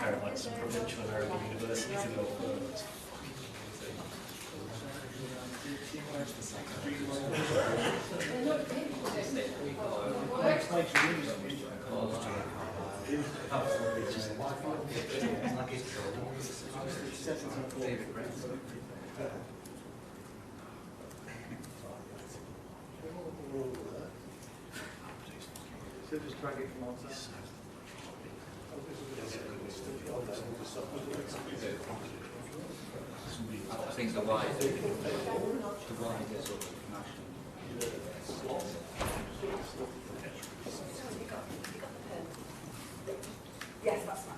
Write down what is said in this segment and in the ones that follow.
compare like some provincial American university to go first. So just drag it from outside. I think the wide is sort of national. Yes, that's fine.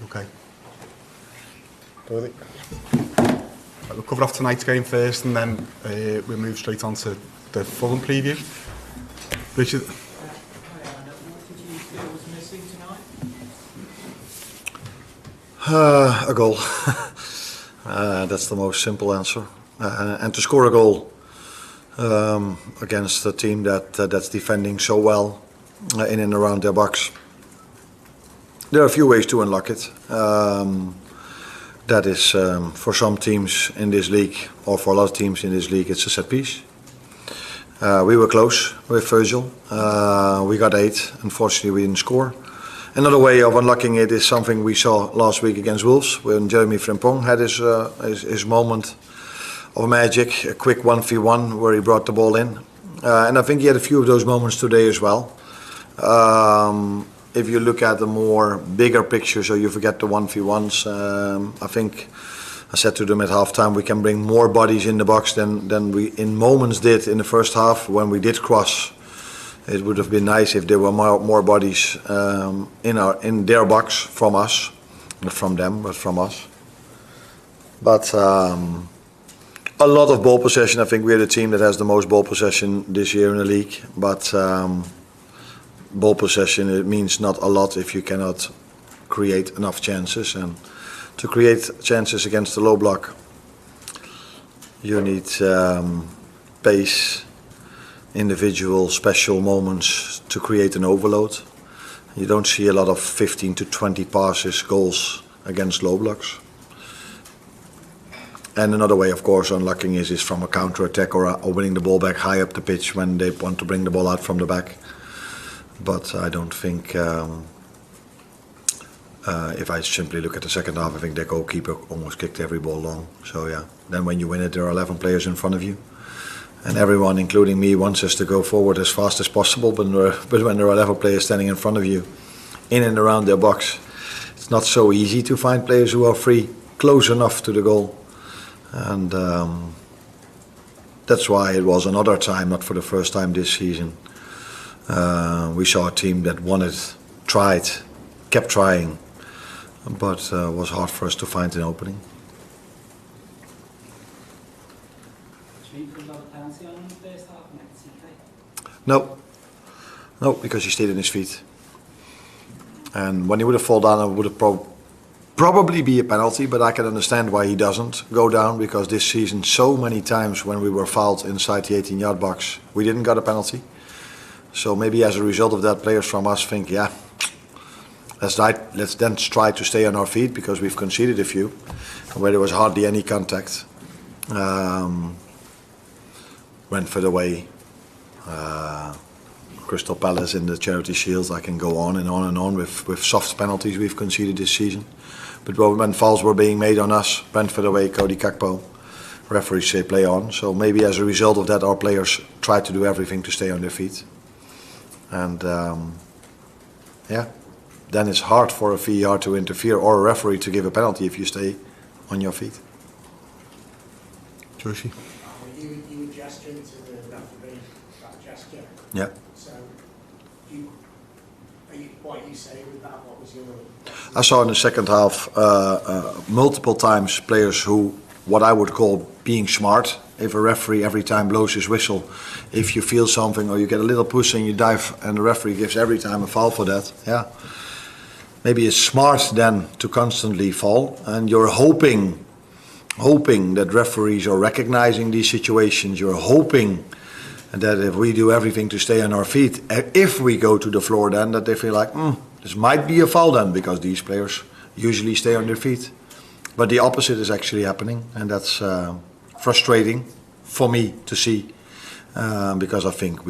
Okay. We'll cover off tonight's game first, and then we'll move straight on to the Fulham preview. Richard. What did you feel was missing tonight? A goal. That's the most simple answer. And to score a goal against a team that's defending so well in and around their box. There are a few ways to unlock it. That is, for some teams in this league, or for a lot of teams in this league, it's a set piece. We were close with Virgil. We got 8. Unfortunately, we didn't score. Another way of unlocking it is something we saw last week against Wolves, when Jeremy Frimpong had his moment of magic, a quick 1v1 where he brought the ball in. And I think he had a few of those moments today as well. If you look at the more bigger picture, so you forget the 1v1s, I think I said to them at halftime, we can bring more bodies in the box than we in moments did in the first half when we did cross. It would have been nice if there were more bodies in their box from us, not from them, but from us. But a lot of ball possession. I think we're the team that has the most ball possession this year in the league. But ball possession, it means not a lot if you cannot create enough chances. And to create chances against the low block, you need pace, individual special moments to create an overload. You don't see a lot of 15 to 20 passes, goals against low blocks. And another way, of course, unlocking is from a counter-attack or winning the ball back high up the pitch when they want to bring the ball out from the back. But I don't think If I simply look at the second half, I think their goalkeeper almost kicked every ball long. So yeah, then when you win it, there are 11 players in front of you. And everyone, including me, wants us to go forward as fast as possible. But when there are 11 players standing in front of you, in and around their box, it's not so easy to find players who are free, close enough to the goal. And that's why it was another time, not for the first time this season. We saw a team that wanted, tried, kept trying, but was hard for us to find an opening. No, because he stayed on his feet. And when he would have fallen down, it would have probably be a penalty, but I can understand why he doesn't go down, because this season so many times when we were fouled inside the 18-yard box, we didn't get a penalty. So maybe as a result of that, players from us think, yeah, let's then try to stay on our feet, because we've conceded a few where there was hardly any contact. Brentford away, Crystal Palace in the Charity Shield. I can go on and on and on with soft penalties we've conceded this season. But when fouls were being made on us, Brentford away, Cody Gakpo, referees say play on. So maybe as a result of that, our players try to do everything to stay on their feet. And yeah, then it's hard for a VAR to interfere or a referee to give a penalty if you stay on your feet. Joshi. You were gesturing to the referee, that gesture. Yeah. So, what you say with that? What was your? I saw in the second half multiple times players who, what I would call being smart. If a referee every time blows his whistle, if you feel something or you get a little push and you dive, and the referee gives every time a foul for that, yeah. Maybe it's smart then to constantly fall, and you're hoping that referees are recognizing these situations. You're hoping that if we do everything to stay on our feet, if we go to the floor then, that they feel like, this might be a foul then, because these players usually stay on their feet. But the opposite is actually happening, and that's frustrating for me to see, because I think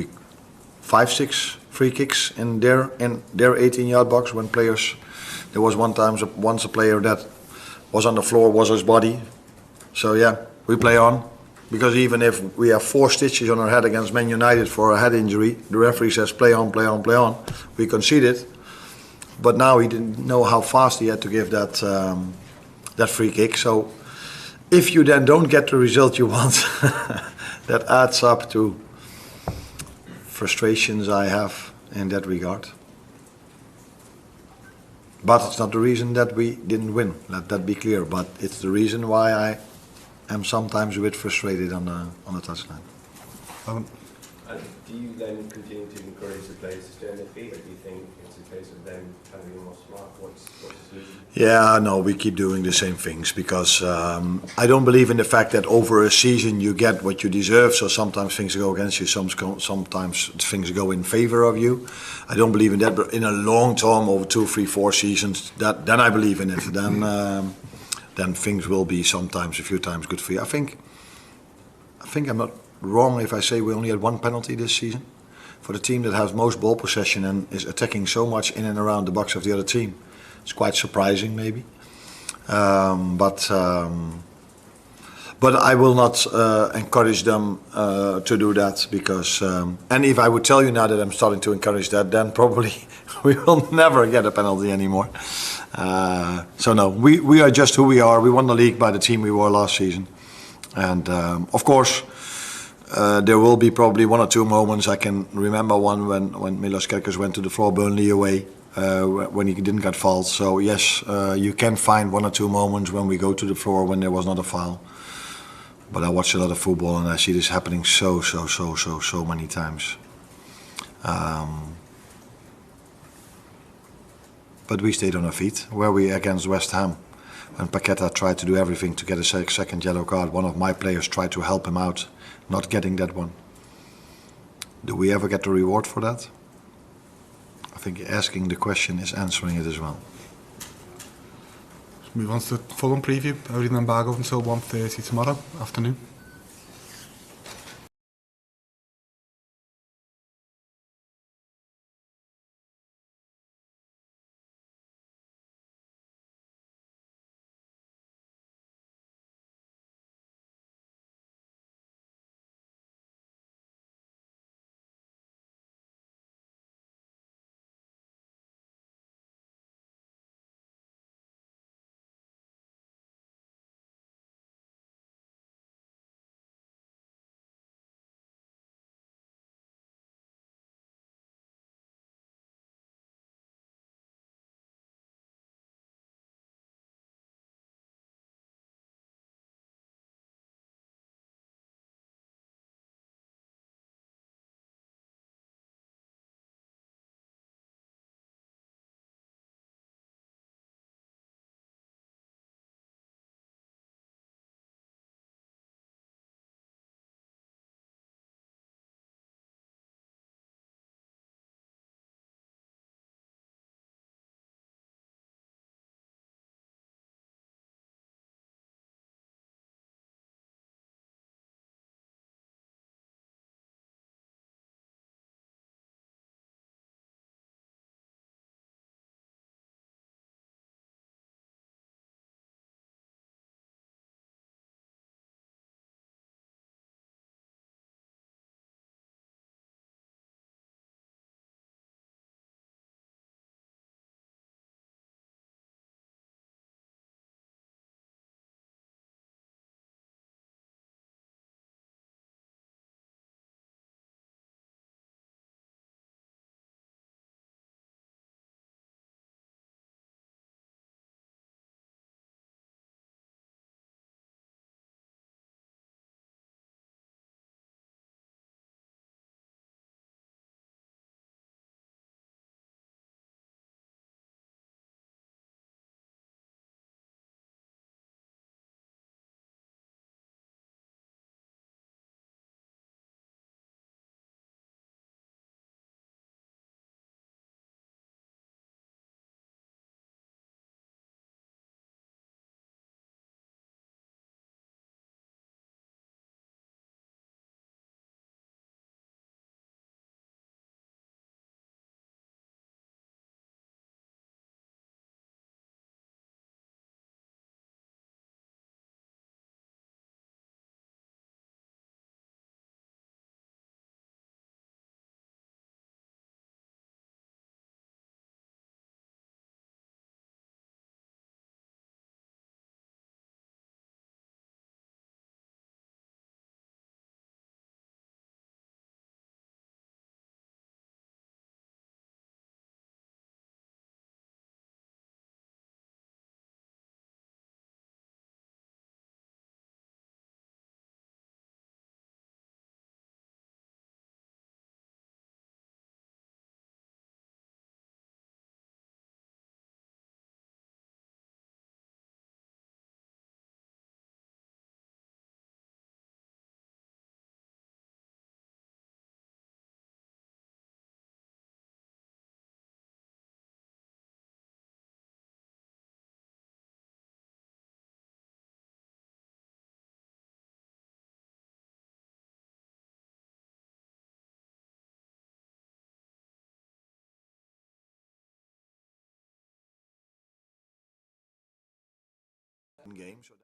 5-6 free kicks in their 18-yard box when players. There was once a player that was on the floor, was his body. So yeah, we play on, because even if we have 4 stitches on our head against Man United for a head injury, the referee says play on, play on, play on. We conceded, but now he didn't know how fast he had to give that free kick. So if you then don't get the result you want, that adds up to frustrations I have in that regard. But it's not the reason that we didn't win, let that be clear. But it's the reason why I am sometimes a bit frustrated on the touchline. And do you then continue to encourage the players to stay on their feet, or do you think it's a case of them kind of being more smart? What's the solution? Yeah, no, we keep doing the same things, because I don't believe in the fact that over a season you get what you deserve. So sometimes things go against you, sometimes things go in favor of you. I don't believe in that, but in a long term, over 2, 3, 4 seasons, then I believe in it. Then things will be sometimes a few times good for you. I think I'm not wrong if I say we only had 1 penalty this season for the team that has most ball possession and is attacking so much in and around the box of the other team. It's quite surprising, maybe, but I will not encourage them to do that, because and if I would tell you now that I'm starting to encourage that, then probably we will never get a penalty anymore. So no, we are just who we are. We won the league by the team we were last season, and of course there will be probably 1 or 2 moments. I can remember one when Milos Kerkers went to the floor, Burnley away, when he didn't get fouled. So yes, you can find 1 or 2 moments when we go to the floor when there was not a foul. But I watch a lot of football and I see this happening so many times. But we stayed on our feet. Where we against West Ham, when Paqueta tried to do everything to get a second yellow card, one of my players tried to help him out, not getting that one. Do we ever get the reward for that? I think asking the question is answering it as well. Let's move on to the Fulham preview. Everything embargo until 1:30 tomorrow afternoon. game. So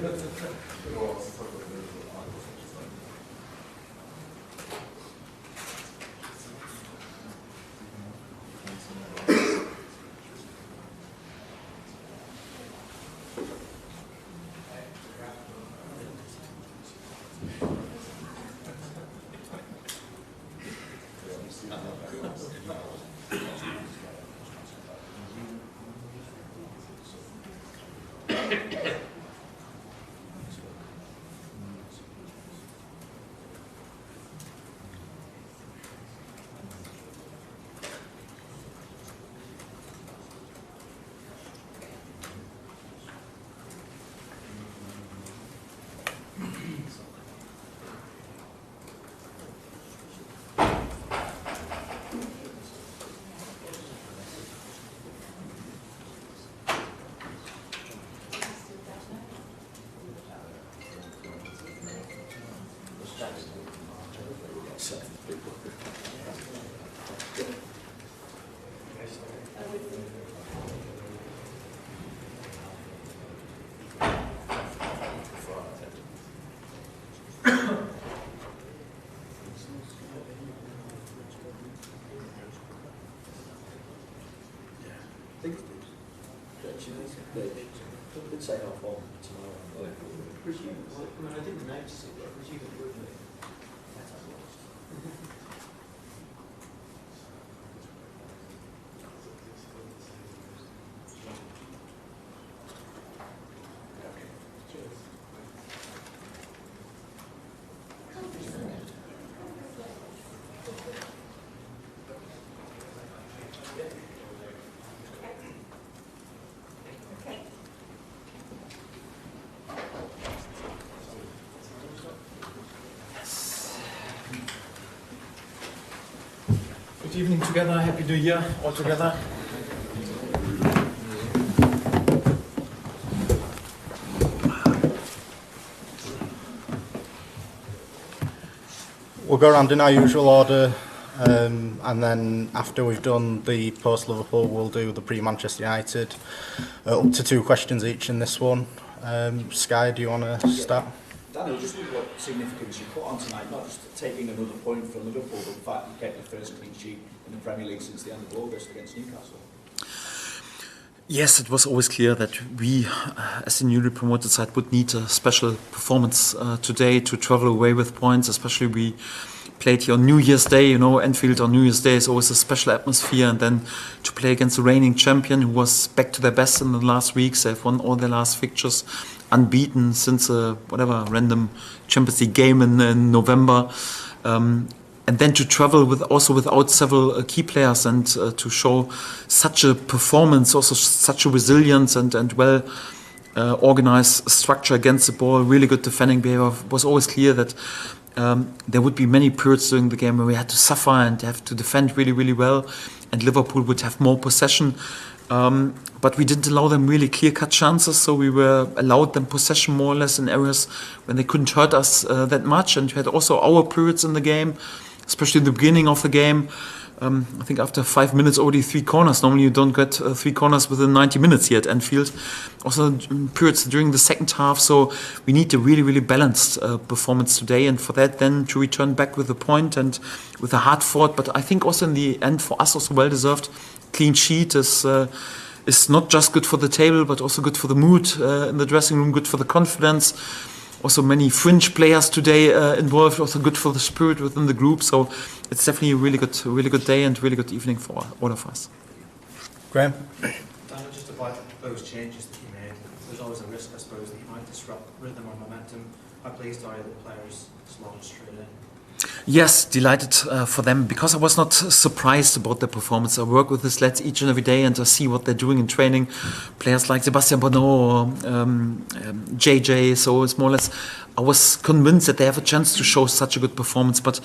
Good say off on tomorrow. I didn't notice it, but I presume it would be. Good evening together, Happy New Year all together. We'll go around in our usual order, and then after we've done the post-Liverpool, we'll do the pre-Manchester United. Up to 2 questions each in this one. Sky, do you want to start? Daniel, just wonder what significance you put on tonight, not just taking another point from Liverpool, but the fact you kept your first clean sheet in the Premier League since the end of August against Newcastle. Yes, it was always clear that we, as the newly promoted side, would need a special performance today to travel away with points. Especially we played here on New Year's Day. You know, Anfield on New Year's Day is always a special atmosphere. And then to play against the reigning champion, who was back to their best in the last weeks. They've won all their last fixtures, unbeaten since a random Champions League game in November. And then to travel without several key players and to show such a performance, also such a resilience and well organized structure against the ball, really good defending behavior, was always clear that there would be many periods during the game where we had to suffer and have to defend really, really well, and Liverpool would have more possession. But we didn't allow them really clear-cut chances, so we allowed them possession more or less in areas when they couldn't hurt us that much. And we had also our periods in the game, especially in the beginning of the game. I think after 5 minutes, already 3 corners. Normally you don't get 3 corners within 90 minutes here at Anfield. Also periods during the second half. So we need a really, really balanced performance today. And for that then to return back with a point and with a hard fought. But I think also in the end for us also well-deserved clean sheet is not just good for the table, but also good for the mood in the dressing room, good for the confidence. Also many fringe players today involved, also good for the spirit within the group. So it's definitely a really good day and really good evening for all of us. Graham? Daniel, just about those changes that you made, there's always a risk, I suppose, that you might disrupt rhythm or momentum. How pleased are you that players slotted straight in? Yes, delighted for them, because I was not surprised about their performance. I work with these lads each and every day and I see what they're doing in training. Players like Sebastian Bonneau or JJ, so it's more or less, I was convinced that they have a chance to show such a good performance, but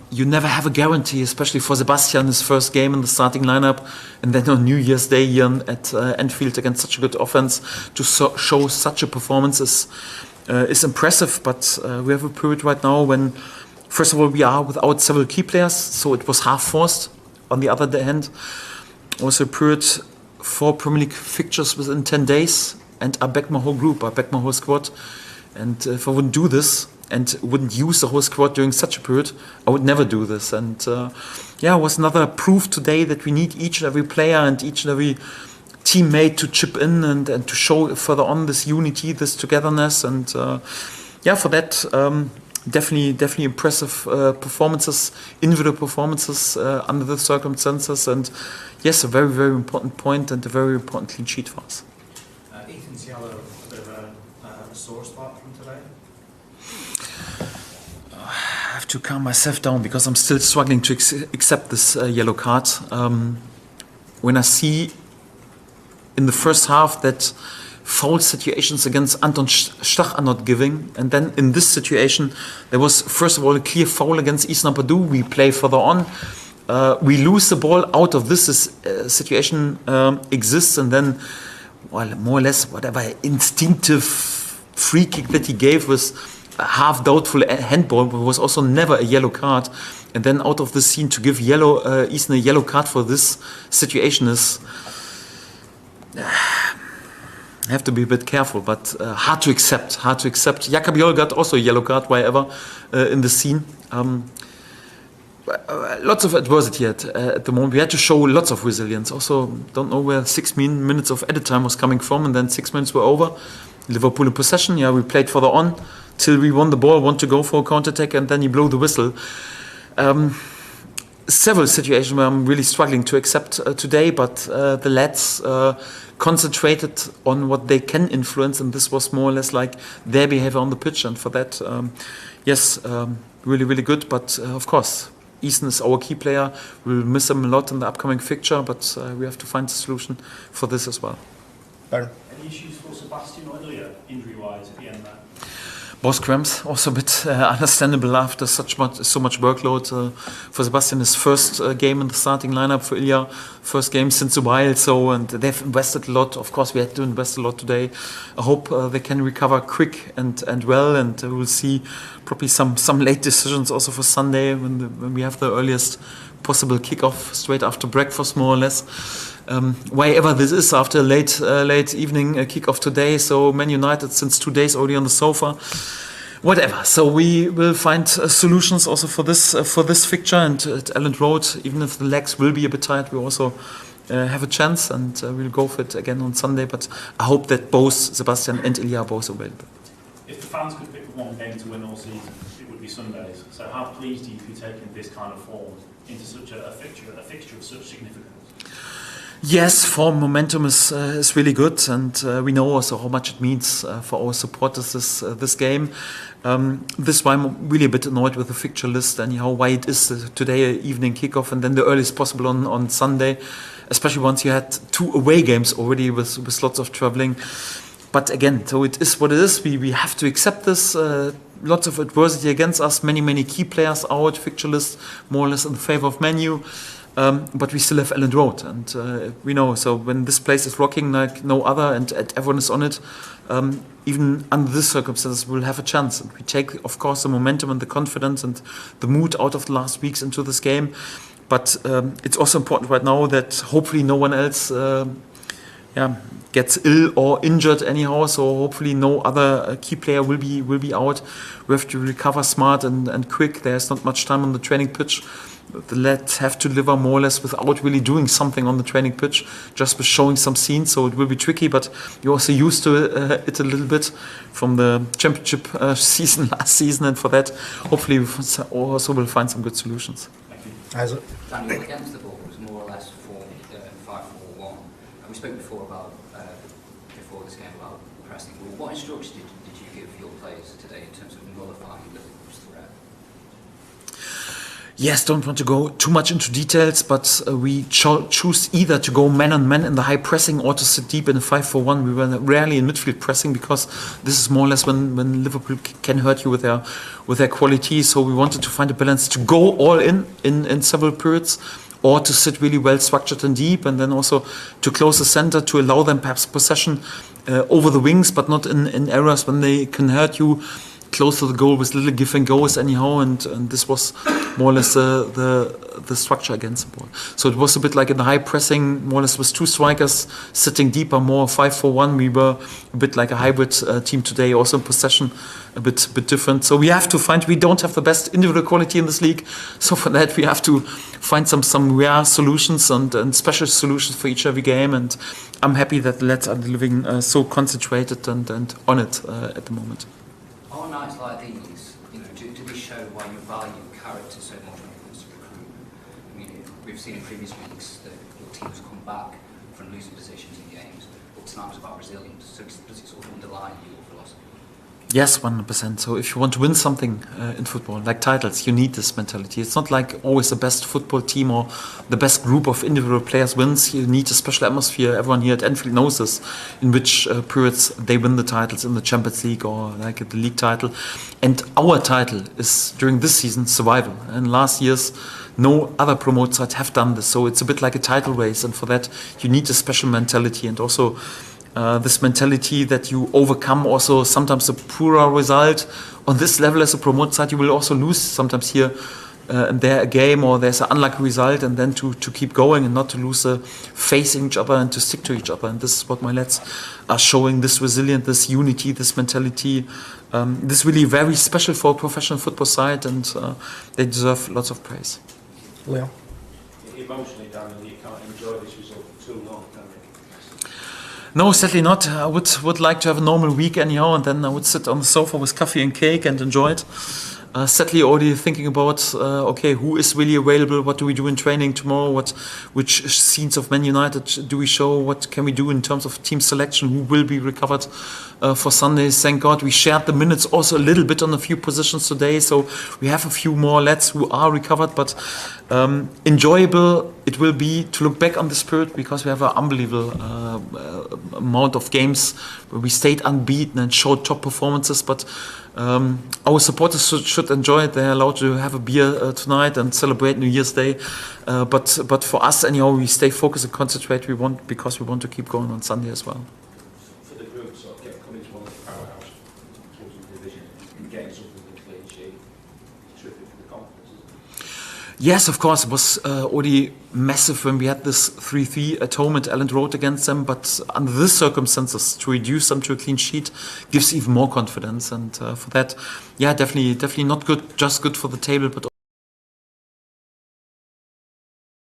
you never have a guarantee, especially for Sebastian, his first game in the starting lineup, and then on New Year's Day here at Anfield against such a good offense, to show such a performance is impressive. But we have a period right now when, first of all, we are without several key players, so it was half forced. On the other hand, also a period 4 Premier League fixtures within 10 days, and I back my whole group, I back my whole squad. And if I wouldn't do this and wouldn't use the whole squad during such a period, I would never do this. And it was another proof today that we need each and every player and each and every teammate to chip in and to show further on this unity, this togetherness. And for that, definitely impressive performances, individual performances under the circumstances. And yes, a very, very important point and a very important clean sheet for us. Ethan's yellow, a bit of a sore spot from today. I have to calm myself down because I'm still struggling to accept this yellow card. When I see in the first half that foul situations against Anton Stach are not giving, and then in this situation there was first of all a clear foul against Isna Badu. We play further on, we lose the ball out of this situation exists, and then more or less whatever instinctive free kick that he gave was a half doubtful handball, but was also never a yellow card. And then out of the scene to give Isna a yellow card for this situation is I have to be a bit careful, but hard to accept. Jakob Jol got also a yellow card, wherever in the scene. Lots of adversity at the moment. We had to show lots of resilience. Also, don't know where 6 minutes of added time was coming from, and then 6 minutes were over. Liverpool in possession. Yeah, we played further on till we won the ball, want to go for a counter-attack, and then he blew the whistle. Several situations where I'm really struggling to accept today, but the lads concentrated on what they can influence, and this was more or less like their behavior on the pitch. And for that, really, really good. But of course, Easton is our key player. We'll miss him a lot in the upcoming fixture, but we have to find a solution for this as well. Any issues for Sebastian or Ilya, injury-wise, at the end of that? Both cramps, also a bit understandable after so much workload. For Sebastian, his first game in the starting lineup. For Ilya, first game since a while. So, and they've invested a lot. Of course, we had to invest a lot today. I hope they can recover quick and well, and we'll see probably some late decisions also for Sunday when we have the earliest possible kickoff straight after breakfast, more or less. Wherever this is, after late evening kickoff today, so Man United since 2 days already on the sofa, whatever. So we will find solutions also for this fixture, and at Elland Road, even if the legs will be a bit tired, we also have a chance, and we'll go for it again on Sunday. But I hope that both Sebastian and Ilya are both available. If the fans could pick one game to win all season, it would be Sundays. So how pleased are you to be taking this kind of form into such a fixture of such significance? Yes, form momentum is really good, and we know also how much it means for our supporters this game. This is why I'm really a bit annoyed with the fixture list, anyhow, why it is today evening kickoff and then the earliest possible on Sunday, especially once you had 2 away games already with lots of travelling. But again, so it is what it is. We have to accept this. Lots of adversity against us, many key players out, fixture list more or less in the favour of Man U. But we still have Elland Road, and we know, so when this place is rocking like no other, and everyone is on it, even under this circumstances, we'll have a chance. And we take, of course, the momentum and the confidence and the mood out of the last weeks into this game. But it's also important right now that hopefully no one else gets ill or injured anyhow. So hopefully no other key player will be out. We have to recover smart and quick. There's not much time on the training pitch. The lads have to deliver more or less without really doing something on the training pitch, just with showing some scenes. So it will be tricky, but you're also used to it a little bit from the championship season last season, and for that, hopefully we also will find some good solutions. Thank you. Isaac? Daniel, against the ball was more or less 5-4-1. And we spoke before this game about pressing. What instructions did you give your players today in terms of nullifying Liverpool's threat? Yes, don't want to go too much into details, but we choose either to go man-on-man in the high pressing or to sit deep in a 5-4-1. We were rarely in midfield pressing because this is more or less when Liverpool can hurt you with their quality. So we wanted to find a balance to go all in several periods, or to sit really well structured and deep, and then also to close the center to allow them perhaps possession over the wings, but not in areas when they can hurt you. close to the goal with little give and goes anyhow, and this was more or less the structure against the ball. So it was a bit like in the high pressing, more or less with two strikers sitting deeper, more 5-4-1. We were a bit like a hybrid team today, also in possession, a bit different. So we have to find, we don't have the best individual quality in this league, so for that we have to find some rare solutions and special solutions for each every game, and I'm happy that the lads are delivering so concentrated and on it at the moment. On nights like these, you know, do they show why you value character so much when it comes to recruitment? I mean, we've seen in previous weeks that your teams come back from losing positions in games, but tonight was about resilience. So does it sort of underline your philosophy? Yes, 100%. So if you want to win something in football, like titles, you need this mentality. It's not like always the best football team or the best group of individual players wins. You need a special atmosphere. Everyone here at Anfield knows this, in which periods they win the titles in the Champions League or like the league title. And our title is, during this season, survival. And last year's, no other promoted sides have done this. So it's a bit like a title race. And for that, you need a special mentality, and also this mentality that you overcome also sometimes a poorer result on this level as a promoted side. You will also lose sometimes here and there a game, or there's an unlucky result, and then to keep going and not to lose facing each other and to stick to each other. And this is what my lads are showing, this resilience, this unity, this mentality. This is really very special for a professional football side, and they deserve lots of praise. Leo? Emotionally, Daniel, you can't enjoy this result for too long, can you? No, sadly not. I would like to have a normal week anyhow, and then I would sit on the sofa with coffee and cake and enjoy it. Sadly, already thinking about, okay, who is really available? What do we do in training tomorrow? Which scenes of Man United do we show? What can we do in terms of team selection? Who will be recovered for Sunday? Thank God we shared the minutes also a little bit on a few positions today. So we have a few more lads who are recovered, but enjoyable it will be to look back on the spirit, because we have an unbelievable amount of games where we stayed unbeaten and showed top performances. But our supporters should enjoy it. They're allowed to have a beer tonight and celebrate New Year's Day. But for us, anyhow, we stay focused and concentrate. Because we want to keep going on Sunday as well. For the group, sort of coming to one of the powerhouse teams in the division and getting something with a clean sheet, terrific for the confidence. Yes, of course, it was already massive when we had this 3-3 at home at Elland Road against them, but under these circumstances, to reduce them to a clean sheet gives even more confidence, and for that, yeah, definitely not good, just good for the table, but